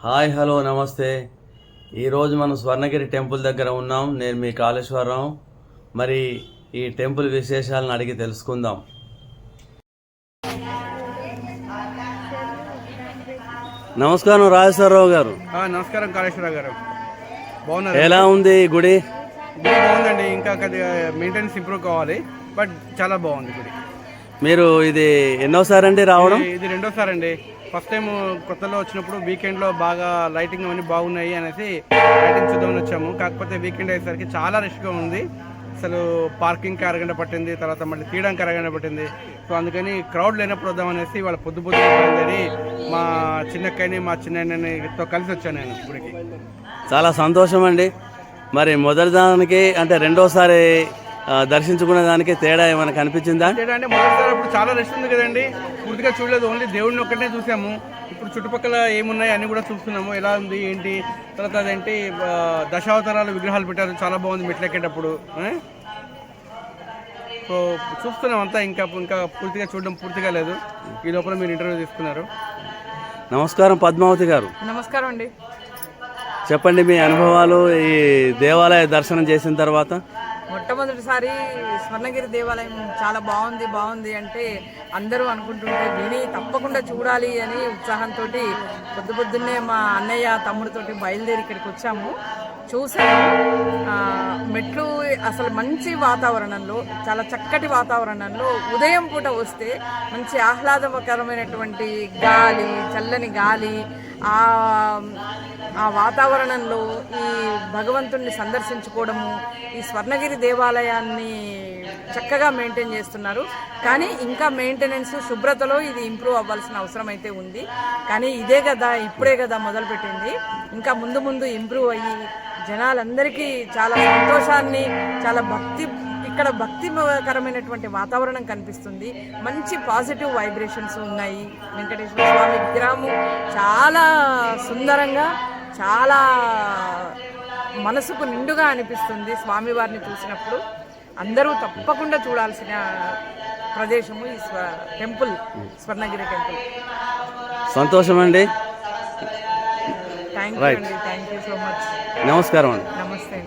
Hi hello నమస్తే. ఈరోజు మనం స్వర్ణగిరి టెంపుల్ దగ్గర ఉన్నాం. నేను మీ కాళేశ్వరరావు. మరి ఈ టెంపుల్ విశేషాలను అడిగి తెలుసుకుందాం. నమస్కారం రాజేశ్వరరావు గారు. నమస్కారం కాళేశ్వరరావు గారు. బాగున్నారు? ఎలా ఉంది ఈ గుడి? గుడి బాగుందండి. ఇంకా కొద్దిగా మెయింటెనెన్స్ ఇంప్రూవ్ కావాలి, బట్ చాలా బాగుంది గుడి. మీరు ఇది ఎన్నోసారి అండి రావడం? ఇది రెండోసారి అండి. ఫస్ట్ టైం కొత్తలో వచ్చినప్పుడు వీకెండ్లో బాగా లైటింగ్ అవన్నీ బాగున్నాయి అనేసి లైటింగ్ చూద్దామని వచ్చాము. కాకపోతే వీకెండ్ అయ్యేసరికి చాలా రష్గా ఉంది. అసలు పార్కింగ్కి అరగంట పట్టింది, తర్వాత మళ్ళీ తీయడానికి అరగంట పట్టింది. సో అందుకని క్రౌడ్ లేనప్పుడు వద్దామనేసి వాళ్ళ పొద్దు బయలుదేరి మా చిన్నక్కని మా చిన్నతో కలిసి వచ్చాను నేను గుడికి. చాలా సంతోషం అండి. మరి మొదటి దానికి అంటే రెండోసారి దర్శించుకునే దానికి తేడా ఏమైనా కనిపించిందా? తేడా అంటే మొదటిసారి అప్పుడు చాలా రష్ ఉంది కదండి, పూర్తిగా చూడలేదు, ఓన్లీ దేవుడిని ఒక్కటే చూసాము. ఇప్పుడు చుట్టుపక్కల ఏమున్నాయి అన్నీ కూడా చూస్తున్నాము, ఎలా ఉంది ఏంటి. తర్వాత అదేంటి దశావతారాల విగ్రహాలు పెట్టారు, చాలా బాగుంది మెట్లెక్కేటప్పుడు. సో చూస్తున్నాం అంతా. ఇంకా పూర్తిగా చూడడం పూర్తిగా లేదు. ఈ లోపల మీరు ఇంటర్వ్యూ తీసుకున్నారు. నమస్కారం పద్మావతి గారు. నమస్కారం అండి. చెప్పండి మీ అనుభవాలు ఈ దేవాలయ దర్శనం చేసిన తర్వాత. మొట్టమొదటిసారి స్వర్ణగిరి దేవాలయం చాలా బాగుంది అంటే అందరూ అనుకుంటుంటే విని తప్పకుండా చూడాలి అని ఉత్సాహంతో పొద్దున్నే మా అన్నయ్య తమ్ముడితోటి బయలుదేరి ఇక్కడికి వచ్చాము. చూసాము మెట్లు అసలు మంచి వాతావరణంలో, చాలా చక్కటి వాతావరణంలో ఉదయం పూట వస్తే మంచి ఆహ్లాదకరమైనటువంటి గాలి, చల్లని గాలి, ఆ వాతావరణంలో ఈ భగవంతుణ్ణి సందర్శించుకోవడము. ఈ స్వర్ణగిరి దేవాలయాన్ని చక్కగా మెయింటైన్ చేస్తున్నారు, కానీ ఇంకా మెయింటెనెన్స్ శుభ్రతలో ఇది ఇంప్రూవ్ అవ్వాల్సిన అవసరం అయితే ఉంది. కానీ ఇప్పుడే కదా మొదలుపెట్టింది. ఇంకా ముందు ఇంప్రూవ్ అయ్యి జనాలందరికీ చాలా సంతోషాన్ని, చాలా ఇక్కడ భక్తికరమైనటువంటి వాతావరణం కనిపిస్తుంది. మంచి పాజిటివ్ వైబ్రేషన్స్ ఉన్నాయి. వెంకటేశ్వర స్వామి విగ్రహము చాలా సుందరంగా, చాలా మనసుకు నిండుగా అనిపిస్తుంది. స్వామివారిని చూసినప్పుడు అందరూ తప్పకుండా చూడాల్సిన ప్రదేశము ఈ టెంపుల్, స్వర్ణగిరి టెంపుల్. సంతోషం అండి. థ్యాంక్ యూ అండి. Thank you so much. నమస్కారం అండి. నమస్తే.